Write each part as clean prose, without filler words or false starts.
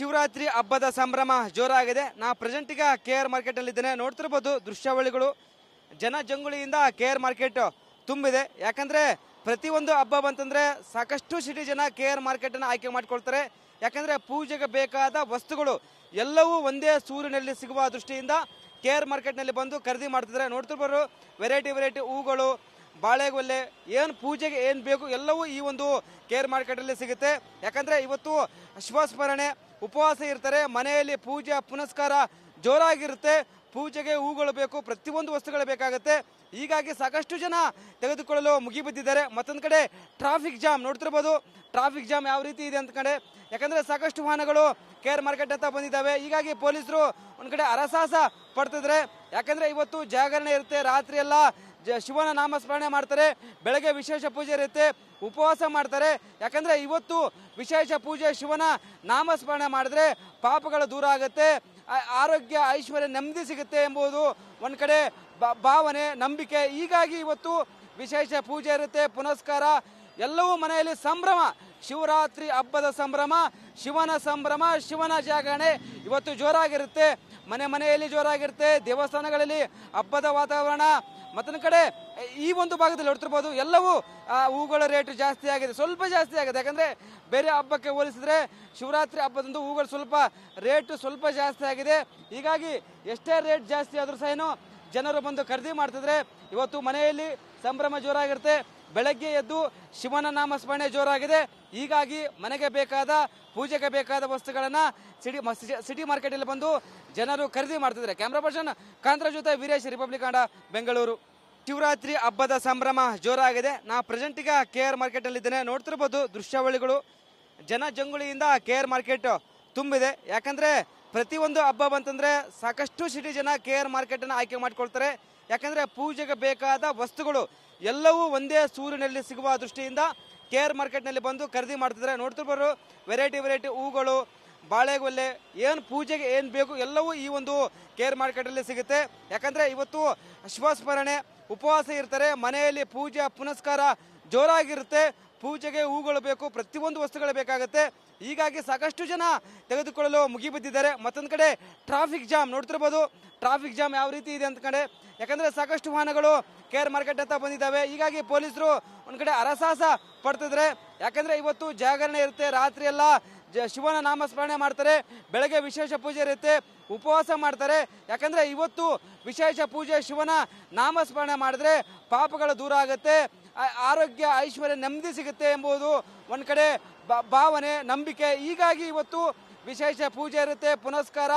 ಶಿವರಾತ್ರಿ ಹಬ್ಬದ ಸಂಭ್ರಮ ಜೋರಾಗಿದೆ. ನಾ ಪ್ರೆಸೆಂಟ್ ಈಗ KR ಮಾರ್ಕೆಟ್ ಅಲ್ಲಿ ಇದ್ದೇನೆ. ನೋಡ್ತಿರಬಹುದು ದೃಶ್ಯಾವಳಿಗಳು, ಜನಜಂಗುಳಿಯಿಂದ KR ಮಾರ್ಕೆಟ್ ತುಂಬಿದೆ. ಯಾಕಂದ್ರೆ ಪ್ರತಿಯೊಂದು ಹಬ್ಬ ಬಂತಂದ್ರೆ ಸಾಕಷ್ಟು ಸಿಟಿ ಜನ KR ಮಾರ್ಕೆಟ್ ಅನ್ನು ಆಯ್ಕೆ ಮಾಡ್ಕೊಳ್ತಾರೆ. ಯಾಕಂದ್ರೆ ಪೂಜೆಗೆ ಬೇಕಾದ ವಸ್ತುಗಳು ಎಲ್ಲವೂ ಒಂದೇ ಸೂರಿನಲ್ಲಿ ಸಿಗುವ ದೃಷ್ಟಿಯಿಂದ KR ಮಾರ್ಕೆಟ್ ನಲ್ಲಿ ಬಂದು ಖರೀದಿ ಮಾಡ್ತಿದ್ದಾರೆ. ನೋಡ್ತಿರ್ಬೋದು ವೆರೈಟಿ ಹೂಗಳು, ಬಾಳೆಗೊಲ್ಲೆ, ಏನು ಪೂಜೆಗೆ ಏನು ಬೇಕು ಎಲ್ಲವೂ ಈ ಒಂದು KR ಮಾರ್ಕೆಟ್ ಅಲ್ಲಿ ಸಿಗುತ್ತೆ. ಯಾಕಂದ್ರೆ ಇವತ್ತು ಶಿವಸ್ಮರಣೆ, ಉಪವಾಸ ಇರ್ತಾರೆ, ಮನೆಯಲ್ಲಿ ಪೂಜೆ ಪುನಸ್ಕಾರ ಜೋರಾಗಿರುತ್ತೆ. ಪೂಜೆಗೆ ಹೂಗಳು ಬೇಕು, ಪ್ರತಿಯೊಂದು ವಸ್ತುಗಳು ಬೇಕಾಗುತ್ತೆ. ಹೀಗಾಗಿ ಸಾಕಷ್ಟು ಜನ ತೆಗೆದುಕೊಳ್ಳಲು ಮುಗಿಬಿದ್ದಿದ್ದಾರೆ. ಮತ್ತೊಂದು ಕಡೆ ಟ್ರಾಫಿಕ್ ಜಾಮ್ ನೋಡ್ತಿರ್ಬೋದು. ಟ್ರಾಫಿಕ್ ಜಾಮ್ ಯಾವ ರೀತಿ ಇದೆ ಅಂತ ಕಡೆ, ಯಾಕಂದ್ರೆ ಸಾಕಷ್ಟು ವಾಹನಗಳು KR ಮಾರ್ಕೆಟ್ ಅಂತ ಬಂದಿದ್ದಾವೆ. ಹೀಗಾಗಿ ಪೊಲೀಸರು ಒಂದ್ ಕಡೆ ಹರಸಾಹಸ ಪಡ್ತಿದ್ರೆ. ಯಾಕಂದ್ರೆ ಇವತ್ತು ಜಾಗರಣೆ ಇರುತ್ತೆ, ರಾತ್ರಿ ಎಲ್ಲ ಶಿವನ ನಾಮಸ್ಮರಣೆ ಮಾಡ್ತಾರೆ, ಬೆಳಗ್ಗೆ ವಿಶೇಷ ಪೂಜೆ ಇರುತ್ತೆ, ಉಪವಾಸ ಮಾಡ್ತಾರೆ. ಯಾಕಂದ್ರೆ ಇವತ್ತು ವಿಶೇಷ ಪೂಜೆ ಶಿವನ ನಾಮಸ್ಮರಣೆ ಮಾಡಿದ್ರೆ ಪಾಪಗಳು ದೂರ ಆಗುತ್ತೆ, ಆರೋಗ್ಯ ಐಶ್ವರ್ಯ ನೆಮ್ಮದಿ ಸಿಗುತ್ತೆ ಎಂಬುದು ಒಂದ್ ಕಡೆ ಭಾವನೆ, ನಂಬಿಕೆ. ಹೀಗಾಗಿ ಇವತ್ತು ವಿಶೇಷ ಪೂಜೆ ಇರುತ್ತೆ, ಪುನಸ್ಕಾರ, ಎಲ್ಲವೂ ಮನೆಯಲ್ಲಿ ಸಂಭ್ರಮ. ಶಿವರಾತ್ರಿ ಹಬ್ಬದ ಸಂಭ್ರಮ, ಶಿವನ ಸಂಭ್ರಮ, ಶಿವನ ಜಾಗರಣೆ ಇವತ್ತು ಜೋರಾಗಿರುತ್ತೆ. ಮನೆಯಲ್ಲಿ ಜೋರಾಗಿರುತ್ತೆ, ದೇವಸ್ಥಾನಗಳಲ್ಲಿ ಹಬ್ಬದ ವಾತಾವರಣ. ಮತ್ತೊಂದು ಕಡೆ ಈ ಒಂದು ಭಾಗದಲ್ಲಿ ನೋಡ್ತಿರ್ಬೋದು, ಎಲ್ಲವೂ ಹೂಗಳ ರೇಟ್ ಜಾಸ್ತಿ ಆಗಿದೆ, ಸ್ವಲ್ಪ ಜಾಸ್ತಿ ಆಗಿದೆ. ಯಾಕಂದ್ರೆ ಬೇರೆ ಹಬ್ಬಕ್ಕೆ ಹೋಲಿಸಿದ್ರೆ ಶಿವರಾತ್ರಿ ಹಬ್ಬದಂದು ಹೂಗಳು ಸ್ವಲ್ಪ ರೇಟ್ ಸ್ವಲ್ಪ ಜಾಸ್ತಿ ಆಗಿದೆ. ಹೀಗಾಗಿ ಎಷ್ಟೇ ರೇಟ್ ಜಾಸ್ತಿ ಆದ್ರೂ ಸಹ ಏನು ಜನರು ಬಂದು ಖರೀದಿ ಮಾಡ್ತಿದ್ರೆ. ಇವತ್ತು ಮನೆಯಲ್ಲಿ ಸಂಭ್ರಮ ಜೋರಾಗಿರುತ್ತೆ, ಬೆಳಗ್ಗೆ ಎದ್ದು ಶಿವನ ನಾಮಸ್ಮರಣೆ ಜೋರಾಗಿದೆ. ಹೀಗಾಗಿ ಮನೆಗೆ ಬೇಕಾದ ಪೂಜೆಗೆ ಬೇಕಾದ ವಸ್ತುಗಳನ್ನ ಸಿಟಿ ಮಾರ್ಕೆಟ್ ಅಲ್ಲಿ ಬಂದು ಜನರು ಖರೀದಿ ಮಾಡ್ತಿದ್ದಾರೆ. ಕ್ಯಾಮ್ರಾ ಪರ್ಸನ್ ಕಾಂತರ ಜೊತೆ ವೀರೇಶ್, ರಿಪಬ್ಲಿಕ್ ಕನ್ನಡ, ಬೆಂಗಳೂರು. ಶಿವರಾತ್ರಿ ಹಬ್ಬದ ಸಂಭ್ರಮ ಜೋರಾಗಿದೆ. ನಾ ಪ್ರೆಸೆಂಟ್ ಈಗ KR ಮಾರ್ಕೆಟ್ ಅಲ್ಲಿ ಇದ್ದೇನೆ. ನೋಡ್ತಿರ್ಬೋದು ದೃಶ್ಯಾವಳಿಗಳು, ಜನಜಂಗುಳಿಯಿಂದ KR ಮಾರ್ಕೆಟ್ ತುಂಬಿದೆ. ಯಾಕಂದ್ರೆ ಪ್ರತಿಯೊಂದು ಹಬ್ಬ ಬಂತಂದ್ರೆ ಸಾಕಷ್ಟು ಸಿಟಿ ಜನ KR ಮಾರ್ಕೆಟ್ ಅನ್ನು ಆಯ್ಕೆ ಮಾಡ್ಕೊಳ್ತಾರೆ. ಯಾಕಂದ್ರೆ ಪೂಜೆಗೆ ಬೇಕಾದ ವಸ್ತುಗಳು ಎಲ್ಲವೂ ಒಂದೇ ಸೂರಿನಲ್ಲಿ ಸಿಗುವ ದೃಷ್ಟಿಯಿಂದ KR ಮಾರ್ಕೆಟ್ ನಲ್ಲಿ ಬಂದು ಖರೀದಿ ಮಾಡ್ತಿದ್ದಾರೆ. ನೋಡ್ತಿರ್ಬೋದು ವೆರೈಟಿ ಹೂಗಳು, ಬಾಳೆಗೊಲ್ಲೆ, ಏನು ಪೂಜೆಗೆ ಏನು ಬೇಕು ಎಲ್ಲವೂ ಈ ಒಂದು KR ಮಾರ್ಕೆಟ್ ಅಲ್ಲಿ ಸಿಗುತ್ತೆ. ಯಾಕಂದ್ರೆ ಇವತ್ತು ಶಿವಸ್ಮರಣೆ, ಉಪವಾಸ ಇರ್ತಾರೆ, ಮನೆಯಲ್ಲಿ ಪೂಜೆ ಪುನಸ್ಕಾರ ಜೋರಾಗಿರುತ್ತೆ. ಪೂಜೆಗೆ ಹೂಗಳು ಬೇಕು, ಪ್ರತಿಯೊಂದು ವಸ್ತುಗಳು ಬೇಕಾಗುತ್ತೆ. ಹೀಗಾಗಿ ಸಾಕಷ್ಟು ಜನ ತೆಗೆದುಕೊಳ್ಳಲು ಮುಗಿಬಿದ್ದಿದ್ದಾರೆ. ಮತ್ತೊಂದು ಕಡೆ ಟ್ರಾಫಿಕ್ ಜಾಮ್ ನೋಡ್ತಿರ್ಬೋದು. ಟ್ರಾಫಿಕ್ ಜಾಮ್ ಯಾವ ರೀತಿ ಇದೆ ಅಂತ ಕಡೆ, ಯಾಕಂದ್ರೆ ಸಾಕಷ್ಟು ವಾಹನಗಳು KR ಮಾರ್ಕೆಟ್ ಅಂತ ಬಂದಿದ್ದಾವೆ. ಹೀಗಾಗಿ ಪೊಲೀಸರು ಒಂದ್ ಕಡೆ ಹರಸಾಹಸ ಪಡ್ತಿದ್ರೆ. ಯಾಕಂದ್ರೆ ಇವತ್ತು ಜಾಗರಣೆ ಇರುತ್ತೆ, ರಾತ್ರಿ ಎಲ್ಲ ಶಿವನ ನಾಮಸ್ಮರಣೆ ಮಾಡ್ತಾರೆ, ಬೆಳಗ್ಗೆ ವಿಶೇಷ ಪೂಜೆ ಇರುತ್ತೆ, ಉಪವಾಸ ಮಾಡ್ತಾರೆ. ಯಾಕಂದ್ರೆ ಇವತ್ತು ವಿಶೇಷ ಪೂಜೆ ಶಿವನ ನಾಮಸ್ಮರಣೆ ಮಾಡಿದ್ರೆ ಪಾಪಗಳು ದೂರ ಆಗುತ್ತೆ, ಆರೋಗ್ಯ ಐಶ್ವರ್ಯ ನೆಮ್ಮದಿ ಸಿಗುತ್ತೆ ಎಂಬುದು ಒಂದ್ ಕಡೆ ಭಾವನೆ, ನಂಬಿಕೆ. ಹೀಗಾಗಿ ಇವತ್ತು ವಿಶೇಷ ಪೂಜೆ ಇರುತ್ತೆ, ಪುನಸ್ಕಾರ,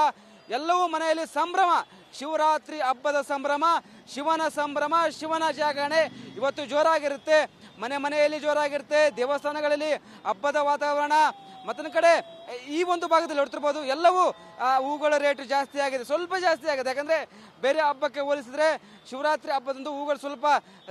ಎಲ್ಲವೂ ಮನೆಯಲ್ಲಿ ಸಂಭ್ರಮ. ಶಿವರಾತ್ರಿ ಹಬ್ಬದ ಸಂಭ್ರಮ, ಶಿವನ ಸಂಭ್ರಮ, ಶಿವನ ಜಾಗರಣೆ ಇವತ್ತು ಜೋರಾಗಿರುತ್ತೆ. ಮನೆಯಲ್ಲಿ ಜೋರಾಗಿರುತ್ತೆ, ದೇವಸ್ಥಾನಗಳಲ್ಲಿ ಹಬ್ಬದ ವಾತಾವರಣ. ಮತ್ತೊಂದು ಕಡೆ ಈ ಒಂದು ಭಾಗದಲ್ಲಿ ನೋಡ್ತಿರ್ಬೋದು, ಎಲ್ಲವೂ ಹೂಗಳ ರೇಟ್ ಜಾಸ್ತಿ ಆಗಿದೆ, ಸ್ವಲ್ಪ ಜಾಸ್ತಿ ಆಗಿದೆ. ಯಾಕಂದ್ರೆ ಬೇರೆ ಹಬ್ಬಕ್ಕೆ ಹೋಲಿಸಿದ್ರೆ ಶಿವರಾತ್ರಿ ಹಬ್ಬದಂದು ಹೂಗಳು ಸ್ವಲ್ಪ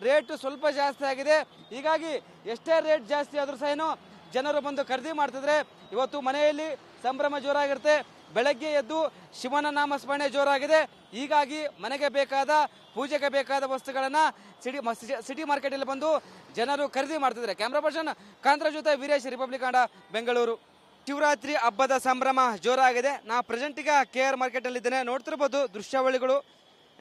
ರೇಟ್ ಸ್ವಲ್ಪ ಜಾಸ್ತಿ ಆಗಿದೆ. ಹೀಗಾಗಿ ಎಷ್ಟೇ ರೇಟ್ ಜಾಸ್ತಿ ಆದ್ರೂ ಸಹ ಏನು ಜನರು ಬಂದು ಖರೀದಿ ಮಾಡ್ತಿದ್ರೆ. ಇವತ್ತು ಮನೆಯಲ್ಲಿ ಸಂಭ್ರಮ ಜೋರಾಗಿರುತ್ತೆ, ಬೆಳಗ್ಗೆ ಎದ್ದು ಶಿವನ ನಾಮಸ್ಮರಣೆ ಜೋರಾಗಿದೆ. ಹೀಗಾಗಿ ಮನೆಗೆ ಬೇಕಾದ ಪೂಜೆಗೆ ಬೇಕಾದ ವಸ್ತುಗಳನ್ನ ಸಿಟಿ ಮಾರ್ಕೆಟ್ ಅಲ್ಲಿ ಬಂದು ಜನರು ಖರೀದಿ ಮಾಡ್ತಿದ್ದಾರೆ. ಕ್ಯಾಮ್ರಾ ಪರ್ಸನ್ ಕಾಂತರ ಜೊತೆ ವೀರೇಶ್, ರಿಪಬ್ಲಿಕ್ ಕನ್ನಡ, ಬೆಂಗಳೂರು. ಶಿವರಾತ್ರಿ ಹಬ್ಬದ ಸಂಭ್ರಮ ಜೋರಾಗಿದೆ. ನಾ ಪ್ರೆಸೆಂಟ್ ಈಗ KR ಮಾರ್ಕೆಟ್ ಅಲ್ಲಿ ಇದ್ದೇನೆ. ನೋಡ್ತಿರ್ಬೋದು ದೃಶ್ಯಾವಳಿಗಳು,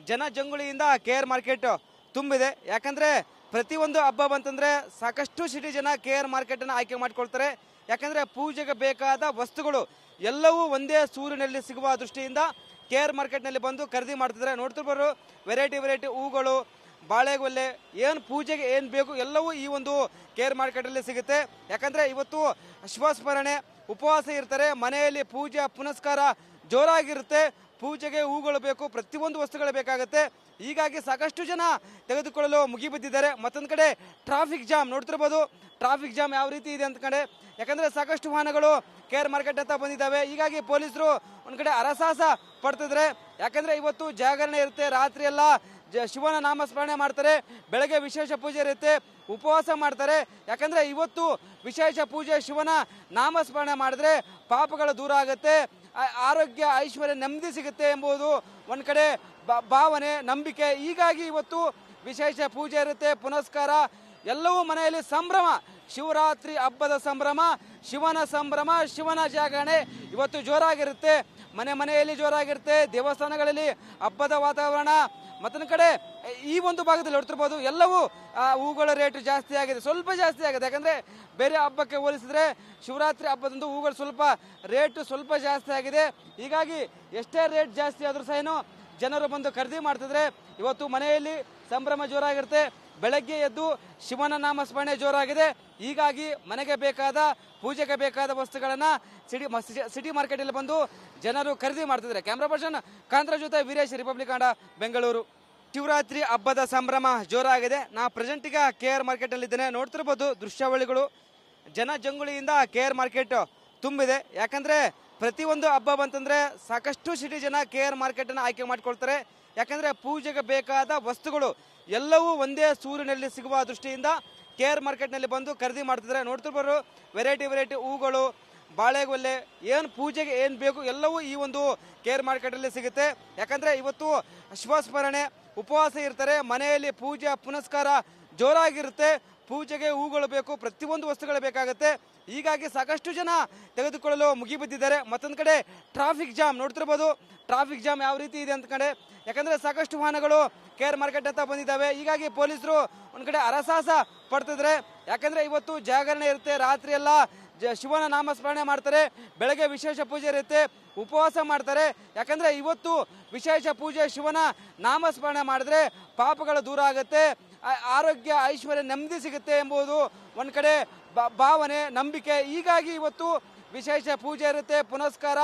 ಜನಜಂಗುಳಿಯಿಂದ KR ಮಾರ್ಕೆಟ್ ತುಂಬಿದೆ. ಯಾಕಂದ್ರೆ ಪ್ರತಿಯೊಂದು ಹಬ್ಬ ಬಂತಂದ್ರೆ ಸಾಕಷ್ಟು ಸಿಟಿ ಜನ KR ಮಾರ್ಕೆಟ್ ಅನ್ನು ಆಯ್ಕೆ ಮಾಡ್ಕೊಳ್ತಾರೆ. ಯಾಕಂದ್ರೆ ಪೂಜೆಗೆ ಬೇಕಾದ ವಸ್ತುಗಳು ಎಲ್ಲವೂ ಒಂದೇ ಸೂರಿನಲ್ಲಿ ಸಿಗುವ ದೃಷ್ಟಿಯಿಂದ KR ಮಾರ್ಕೆಟ್ ನಲ್ಲಿ ಬಂದು ಖರೀದಿ ಮಾಡ್ತಿದ್ದಾರೆ. ನೋಡ್ತಿರ್ಬೋದು ವೆರೈಟಿ ಹೂಗಳು, ಬಾಳೆಗೊಲ್ಲೆ, ಏನು ಪೂಜೆಗೆ ಏನು ಬೇಕು ಎಲ್ಲವೂ ಈ ಒಂದು KR ಮಾರ್ಕೆಟ್ ಅಲ್ಲಿ ಸಿಗುತ್ತೆ. ಯಾಕಂದ್ರೆ ಇವತ್ತು ಶಿವಸ್ಮರಣೆ, ಉಪವಾಸ ಇರ್ತಾರೆ, ಮನೆಯಲ್ಲಿ ಪೂಜೆ ಪುನಸ್ಕಾರ ಜೋರಾಗಿರುತ್ತೆ. ಪೂಜೆಗೆ ಹೂಗಳು ಬೇಕು, ಪ್ರತಿಯೊಂದು ವಸ್ತುಗಳು ಬೇಕಾಗುತ್ತೆ. ಹೀಗಾಗಿ ಸಾಕಷ್ಟು ಜನ ತೆಗೆದುಕೊಳ್ಳಲು ಮುಗಿಬಿದ್ದಿದ್ದಾರೆ. ಮತ್ತೊಂದು ಕಡೆ ಟ್ರಾಫಿಕ್ ಜಾಮ್ ನೋಡ್ತಿರ್ಬೋದು. ಟ್ರಾಫಿಕ್ ಜಾಮ್ ಯಾವ ರೀತಿ ಇದೆ ಅಂತ ಕಡೆ, ಯಾಕಂದ್ರೆ ಸಾಕಷ್ಟು ವಾಹನಗಳು KR ಮಾರ್ಕೆಟ್ ಅಂತ ಬಂದಿದ್ದಾವೆ. ಹೀಗಾಗಿ ಪೊಲೀಸರು ಒಂದ್ ಕಡೆ ಹರಸಾಹಸ ಪಡ್ತಿದ್ರೆ. ಯಾಕಂದ್ರೆ ಇವತ್ತು ಜಾಗರಣೆ ಇರುತ್ತೆ, ರಾತ್ರಿ ಎಲ್ಲ ಶಿವನ ನಾಮಸ್ಮರಣೆ ಮಾಡ್ತಾರೆ, ಬೆಳಗ್ಗೆ ವಿಶೇಷ ಪೂಜೆ ಇರುತ್ತೆ, ಉಪವಾಸ ಮಾಡ್ತಾರೆ. ಯಾಕಂದ್ರೆ ಇವತ್ತು ವಿಶೇಷ ಪೂಜೆ ಶಿವನ ನಾಮಸ್ಮರಣೆ ಮಾಡಿದ್ರೆ ಪಾಪಗಳು ದೂರ ಆಗುತ್ತೆ, ಆರೋಗ್ಯ ಐಶ್ವರ್ಯ ನೆಮ್ಮದಿ ಸಿಗುತ್ತೆ ಎಂಬುದು ಒಂದ್ ಕಡೆ ಭಾವನೆ, ನಂಬಿಕೆ. ಹೀಗಾಗಿ ಇವತ್ತು ವಿಶೇಷ ಪೂಜೆ ಇರುತ್ತೆ, ಪುನಸ್ಕಾರ, ಎಲ್ಲವೂ ಮನೆಯಲ್ಲಿ ಸಂಭ್ರಮ. ಶಿವರಾತ್ರಿ ಹಬ್ಬದ ಸಂಭ್ರಮ, ಶಿವನ ಸಂಭ್ರಮ, ಶಿವನ ಜಾಗರಣೆ ಇವತ್ತು ಜೋರಾಗಿರುತ್ತೆ. ಮನೆ ಮನೆಯಲ್ಲಿ ಜೋರಾಗಿರುತ್ತೆ. ದೇವಸ್ಥಾನಗಳಲ್ಲಿ ಹಬ್ಬದ ವಾತಾವರಣ. ಮತ್ತೊಂದು ಕಡೆ ಈ ಒಂದು ಭಾಗದಲ್ಲಿ ನೋಡ್ತಿರ್ಬೋದು, ಎಲ್ಲವೂ ಹೂಗಳ ರೇಟ್ ಜಾಸ್ತಿ ಆಗಿದೆ, ಸ್ವಲ್ಪ ಜಾಸ್ತಿ ಆಗಿದೆ. ಯಾಕಂದ್ರೆ ಬೇರೆ ಹಬ್ಬಕ್ಕೆ ಹೋಲಿಸಿದ್ರೆ ಶಿವರಾತ್ರಿ ಹಬ್ಬದಂದು ಹೂಗಳು ಸ್ವಲ್ಪ ರೇಟ್ ಸ್ವಲ್ಪ ಜಾಸ್ತಿ ಆಗಿದೆ. ಹೀಗಾಗಿ ಎಷ್ಟೇ ರೇಟ್ ಜಾಸ್ತಿ ಆದ್ರೂ ಸಹ ಏನು ಜನರು ಬಂದು ಖರೀದಿ ಮಾಡ್ತಿದ್ರೆ ಇವತ್ತು ಮನೆಯಲ್ಲಿ ಸಂಭ್ರಮ ಜೋರಾಗಿರುತ್ತೆ. ಬೆಳಗ್ಗೆ ಎದ್ದು ಶಿವನ ನಾಮಸ್ಮರಣೆ ಜೋರಾಗಿದೆ. ಹೀಗಾಗಿ ಮನೆಗೆ ಬೇಕಾದ ಪೂಜೆಗೆ ಬೇಕಾದ ವಸ್ತುಗಳನ್ನ ಸಿಟಿ ಮಾರ್ಕೆಟ್ ಅಲ್ಲಿ ಬಂದು ಜನರು ಖರೀದಿ ಮಾಡ್ತಿದ್ದಾರೆ. ಕ್ಯಾಮ್ರಾ ಪರ್ಸನ್ ಕಾಂತರ ಜೊತೆ ವೀರೇಶ್, ರಿಪಬ್ಲಿಕ್ ಕನ್ನಡ, ಬೆಂಗಳೂರು. ಶಿವರಾತ್ರಿ ಹಬ್ಬದ ಸಂಭ್ರಮ ಜೋರಾಗಿದೆ. ನಾ ಪ್ರೆಸೆಂಟ್ ಈಗ KR ಮಾರ್ಕೆಟ್ ಅಲ್ಲಿ ಇದ್ದೇನೆ. ನೋಡ್ತಿರ್ಬೋದು ದೃಶ್ಯಾವಳಿಗಳು, ಜನ ಜಂಗುಳಿಯಿಂದ KR ಮಾರ್ಕೆಟ್ ತುಂಬಿದೆ. ಯಾಕಂದ್ರೆ ಪ್ರತಿಯೊಂದು ಹಬ್ಬ ಬಂತಂದ್ರೆ ಸಾಕಷ್ಟು ಸಿಟಿ ಜನ KR ಮಾರ್ಕೆಟ್ ಅನ್ನು ಆಯ್ಕೆ ಮಾಡ್ಕೊಳ್ತಾರೆ. ಯಾಕಂದ್ರೆ ಪೂಜೆಗೆ ಬೇಕಾದ ವಸ್ತುಗಳು ಎಲ್ಲವೂ ಒಂದೇ ಸೂರಿನಲ್ಲಿ ಸಿಗುವ ದೃಷ್ಟಿಯಿಂದ KR ಮಾರ್ಕೆಟ್ ನಲ್ಲಿ ಬಂದು ಖರೀದಿ ಮಾಡ್ತಿದ್ದಾರೆ. ನೋಡ್ತಿರ್ಬೋದು ವೆರೈಟಿ ಹೂಗಳು, ಬಾಳೆಗೊಲ್ಲೆ, ಏನು ಪೂಜೆಗೆ ಏನು ಬೇಕು ಎಲ್ಲವೂ ಈ ಒಂದು KR ಮಾರ್ಕೆಟ್ ಅಲ್ಲಿ ಸಿಗುತ್ತೆ. ಯಾಕಂದ್ರೆ ಇವತ್ತು ಶಿವಸ್ಮರಣೆ, ಉಪವಾಸ ಇರ್ತಾರೆ. ಮನೆಯಲ್ಲಿ ಪೂಜೆ ಪುನಸ್ಕಾರ ಜೋರಾಗಿರುತ್ತೆ. ಪೂಜೆಗೆ ಹೂಗಳು ಬೇಕು, ಪ್ರತಿಯೊಂದು ವಸ್ತುಗಳು ಬೇಕಾಗುತ್ತೆ. ಹೀಗಾಗಿ ಸಾಕಷ್ಟು ಜನ ತೆಗೆದುಕೊಳ್ಳಲು ಮುಗಿಬಿದ್ದಿದ್ದಾರೆ. ಮತ್ತೊಂದು ಕಡೆ ಟ್ರಾಫಿಕ್ ಜಾಮ್ ನೋಡ್ತಿರ್ಬೋದು. ಟ್ರಾಫಿಕ್ ಜಾಮ್ ಯಾವ ರೀತಿ ಇದೆ ಅಂತ ಕಡೆ, ಯಾಕಂದ್ರೆ ಸಾಕಷ್ಟು ವಾಹನಗಳು KR ಮಾರ್ಕೆಟ್ ಅಂತ ಬಂದಿದ್ದಾವೆ. ಹೀಗಾಗಿ ಪೊಲೀಸರು ಒಂದ್ ಕಡೆ ಹರಸಾಹಸ ಪಡ್ತಿದ್ರೆ. ಯಾಕಂದ್ರೆ ಇವತ್ತು ಜಾಗರಣೆ ಇರುತ್ತೆ, ರಾತ್ರಿ ಎಲ್ಲ ಶಿವನ ನಾಮಸ್ಮರಣೆ ಮಾಡ್ತಾರೆ. ಬೆಳಗ್ಗೆ ವಿಶೇಷ ಪೂಜೆ ಇರುತ್ತೆ, ಉಪವಾಸ ಮಾಡ್ತಾರೆ. ಯಾಕಂದ್ರೆ ಇವತ್ತು ವಿಶೇಷ ಪೂಜೆ ಶಿವನ ನಾಮಸ್ಮರಣೆ ಮಾಡಿದ್ರೆ ಪಾಪಗಳು ದೂರ ಆಗುತ್ತೆ, ಆರೋಗ್ಯ, ಐಶ್ವರ್ಯ, ನೆಮ್ಮದಿ ಸಿಗುತ್ತೆ ಎಂಬುದು ಒಂದ್ ಕಡೆ ಭಾವನೆ, ನಂಬಿಕೆ. ಹೀಗಾಗಿ ಇವತ್ತು ವಿಶೇಷ ಪೂಜೆ ಇರುತ್ತೆ, ಪುನಸ್ಕಾರ,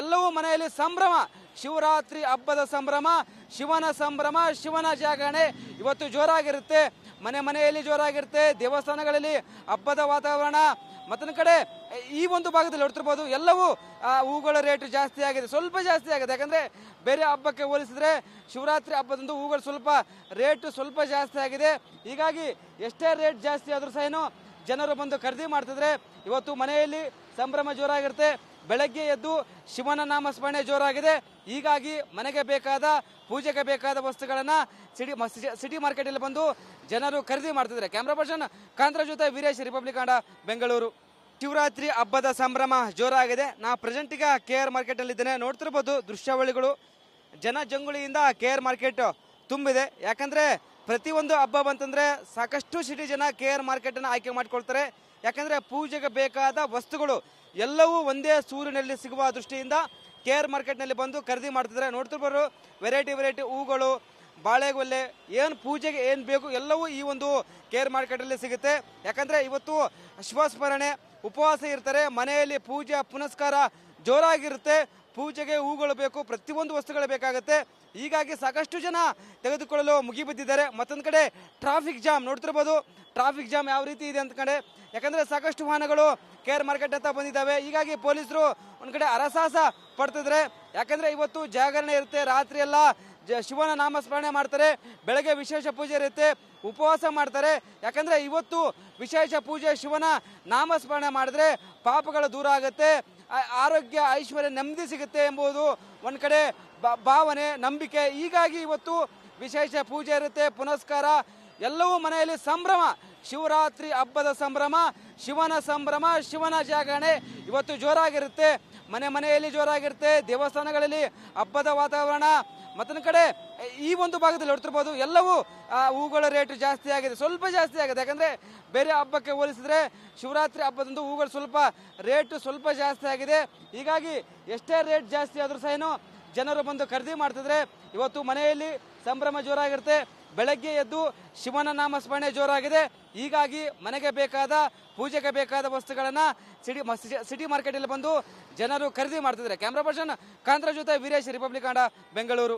ಎಲ್ಲವೂ ಮನೆಯಲ್ಲಿ ಸಂಭ್ರಮ. ಶಿವರಾತ್ರಿ ಹಬ್ಬದ ಸಂಭ್ರಮ, ಶಿವನ ಸಂಭ್ರಮ, ಶಿವನ ಜಾಗರಣೆ ಇವತ್ತು ಜೋರಾಗಿರುತ್ತೆ. ಮನೆ ಮನೆಯಲ್ಲಿ ಜೋರಾಗಿರುತ್ತೆ. ದೇವಸ್ಥಾನಗಳಲ್ಲಿ ಹಬ್ಬದ ವಾತಾವರಣ. ಮತ್ತೊಂದು ಕಡೆ ಈ ಒಂದು ಭಾಗದಲ್ಲಿ ನೋಡ್ತಿರ್ಬೋದು, ಎಲ್ಲವೂ ಹೂಗಳ ರೇಟ್ ಜಾಸ್ತಿ ಆಗಿದೆ, ಸ್ವಲ್ಪ ಜಾಸ್ತಿ ಆಗಿದೆ. ಯಾಕಂದ್ರೆ ಬೇರೆ ಹಬ್ಬಕ್ಕೆ ಹೋಲಿಸಿದ್ರೆ ಶಿವರಾತ್ರಿ ಹಬ್ಬದಂದು ಹೂಗಳು ಸ್ವಲ್ಪ ರೇಟ್ ಸ್ವಲ್ಪ ಜಾಸ್ತಿ ಆಗಿದೆ. ಹೀಗಾಗಿ ಎಷ್ಟೇ ರೇಟ್ ಜಾಸ್ತಿ ಆದ್ರೂ ಸಹ ಏನು ಜನರು ಬಂದು ಖರೀದಿ ಮಾಡ್ತಿದ್ರೆ ಇವತ್ತು ಮನೆಯಲ್ಲಿ ಸಂಭ್ರಮ ಜೋರಾಗಿರುತ್ತೆ. ಬೆಳಗ್ಗೆ ಎದ್ದು ಶಿವನ ನಾಮಸ್ಮರಣೆ ಜೋರಾಗಿದೆ. ಹೀಗಾಗಿ ಮನೆಗೆ ಬೇಕಾದ ಪೂಜೆಗೆ ಬೇಕಾದ ವಸ್ತುಗಳನ್ನ ಸಿಟಿ ಮಾರ್ಕೆಟ್ ಅಲ್ಲಿ ಬಂದು ಜನರು ಖರೀದಿ ಮಾಡ್ತಿದ್ದಾರೆ. ಕ್ಯಾಮ್ರಾ ಪರ್ಸನ್ ಕಾಂತರ ಜೊತೆ ವೀರೇಶ್, ರಿಪಬ್ಲಿಕ್ ಕನ್ನಡ, ಬೆಂಗಳೂರು. ಶಿವರಾತ್ರಿ ಹಬ್ಬದ ಸಂಭ್ರಮ ಜೋರಾಗಿದೆ. ನಾ ಪ್ರೆಸೆಂಟ್ ಈಗ KR ಮಾರ್ಕೆಟ್ ಅಲ್ಲಿ ಇದ್ದೇನೆ. ನೋಡ್ತಿರ್ಬೋದು ದೃಶ್ಯಾವಳಿಗಳು, ಜನ ಜಂಗುಳಿಯಿಂದ KR ಮಾರ್ಕೆಟ್ ತುಂಬಿದೆ. ಯಾಕಂದ್ರೆ ಪ್ರತಿಯೊಂದು ಹಬ್ಬ ಬಂತಂದ್ರೆ ಸಾಕಷ್ಟು ಸಿಟಿ ಜನ KR ಮಾರ್ಕೆಟ್ ಅನ್ನು ಆಯ್ಕೆ ಮಾಡ್ಕೊಳ್ತಾರೆ. ಯಾಕಂದ್ರೆ ಪೂಜೆಗೆ ಬೇಕಾದ ವಸ್ತುಗಳು ಎಲ್ಲವೂ ಒಂದೇ ಸೂರಿನಲ್ಲಿ ಸಿಗುವ ದೃಷ್ಟಿಯಿಂದ KR ಮಾರ್ಕೆಟ್ ನಲ್ಲಿ ಬಂದು ಖರೀದಿ ಮಾಡ್ತಿದ್ದಾರೆ. ನೋಡ್ತಿರ್ಬೋದು ವೆರೈಟಿ ಹೂಗಳು, ಬಾಳೆಗೊಲ್ಲೆ, ಏನು ಪೂಜೆಗೆ ಏನು ಬೇಕು ಎಲ್ಲವೂ ಈ ಒಂದು KR ಮಾರ್ಕೆಟ್ ಅಲ್ಲಿ ಸಿಗುತ್ತೆ. ಯಾಕಂದ್ರೆ ಇವತ್ತು ಶಿವಸ್ಮರಣೆ, ಉಪವಾಸ ಇರ್ತಾರೆ. ಮನೆಯಲ್ಲಿ ಪೂಜೆ ಪುನಸ್ಕಾರ ಜೋರಾಗಿರುತ್ತೆ. ಪೂಜೆಗೆ ಹೂಗಳು ಬೇಕು, ಪ್ರತಿಯೊಂದು ವಸ್ತುಗಳು ಬೇಕಾಗುತ್ತೆ. ಹೀಗಾಗಿ ಸಾಕಷ್ಟು ಜನ ತೆಗೆದುಕೊಳ್ಳಲು ಮುಗಿಬಿದ್ದಿದ್ದಾರೆ. ಮತ್ತೊಂದು ಕಡೆ ಟ್ರಾಫಿಕ್ ಜಾಮ್ ನೋಡ್ತಿರ್ಬೋದು. ಟ್ರಾಫಿಕ್ ಜಾಮ್ ಯಾವ ರೀತಿ ಇದೆ ಅಂತ ಕಡೆ, ಯಾಕಂದ್ರೆ ಸಾಕಷ್ಟು ವಾಹನಗಳು KR ಮಾರ್ಕೆಟ್ ಅಂತ ಬಂದಿದ್ದಾವೆ. ಹೀಗಾಗಿ ಪೊಲೀಸರು ಒಂದ್ ಕಡೆ ಹರಸಾಹಸ ಪಡ್ತಿದ್ರೆ. ಯಾಕಂದ್ರೆ ಇವತ್ತು ಜಾಗರಣೆ ಇರುತ್ತೆ, ರಾತ್ರಿ ಎಲ್ಲ ಶಿವನ ನಾಮಸ್ಮರಣೆ ಮಾಡ್ತಾರೆ. ಬೆಳಗ್ಗೆ ವಿಶೇಷ ಪೂಜೆ ಇರುತ್ತೆ, ಉಪವಾಸ ಮಾಡ್ತಾರೆ. ಯಾಕಂದ್ರೆ ಇವತ್ತು ವಿಶೇಷ ಪೂಜೆ ಶಿವನ ನಾಮಸ್ಮರಣೆ ಮಾಡಿದ್ರೆ ಪಾಪಗಳು ದೂರ ಆಗುತ್ತೆ, ಆರೋಗ್ಯ, ಐಶ್ವರ್ಯ, ನೆಮ್ಮದಿ ಸಿಗುತ್ತೆ ಎಂಬುದು ಒಂದ್ ಕಡೆ ಭಾವನೆ, ನಂಬಿಕೆ. ಹೀಗಾಗಿ ಇವತ್ತು ವಿಶೇಷ ಪೂಜೆ ಇರುತ್ತೆ, ಪುನಸ್ಕಾರ, ಎಲ್ಲವೂ ಮನೆಯಲ್ಲಿ ಸಂಭ್ರಮ. ಶಿವರಾತ್ರಿ ಹಬ್ಬದ ಸಂಭ್ರಮ, ಶಿವನ ಸಂಭ್ರಮ, ಶಿವನ ಜಾಗರಣೆ ಇವತ್ತು ಜೋರಾಗಿರುತ್ತೆ. ಮನೆ ಮನೆಯಲ್ಲಿ ಜೋರಾಗಿರುತ್ತೆ. ದೇವಸ್ಥಾನಗಳಲ್ಲಿ ಹಬ್ಬದ ವಾತಾವರಣ. ಮತ್ತೊಂದು ಕಡೆ ಈ ಒಂದು ಭಾಗದಲ್ಲಿ ನೋಡ್ತಿರ್ಬೋದು, ಎಲ್ಲವೂ ಹೂಗಳ ರೇಟ್ ಜಾಸ್ತಿ ಆಗಿದೆ, ಸ್ವಲ್ಪ ಜಾಸ್ತಿ ಆಗಿದೆ. ಯಾಕಂದ್ರೆ ಬೇರೆ ಹಬ್ಬಕ್ಕೆ ಹೋಲಿಸಿದ್ರೆ ಶಿವರಾತ್ರಿ ಹಬ್ಬದಂದು ಹೂಗಳು ಸ್ವಲ್ಪ ರೇಟ್ ಸ್ವಲ್ಪ ಜಾಸ್ತಿ ಆಗಿದೆ. ಹೀಗಾಗಿ ಎಷ್ಟೇ ರೇಟ್ ಜಾಸ್ತಿ ಆದ್ರೂ ಸಹ ಏನು ಜನರು ಬಂದು ಖರೀದಿ ಮಾಡ್ತಿದ್ರೆ ಇವತ್ತು ಮನೆಯಲ್ಲಿ ಸಂಭ್ರಮ ಜೋರಾಗಿರುತ್ತೆ. ಬೆಳಗ್ಗೆ ಎದ್ದು ಶಿವನ ನಾಮಸ್ಮರಣೆ ಜೋರಾಗಿದೆ. ಹೀಗಾಗಿ ಮನೆಗೆ ಬೇಕಾದ ಪೂಜೆಗೆ ಬೇಕಾದ ವಸ್ತುಗಳನ್ನ ಸಿಟಿ ಮಾರ್ಕೆಟ್ ಅಲ್ಲಿ ಬಂದು ಜನರು ಖರೀದಿ ಮಾಡ್ತಿದ್ದಾರೆ. ಕ್ಯಾಮ್ರಾ ಪರ್ಸನ್ ಕಾಂತರ ಜೊತೆ ವೀರೇಶ್, ರಿಪಬ್ಲಿಕ್ ಕನ್ನಡ, ಬೆಂಗಳೂರು.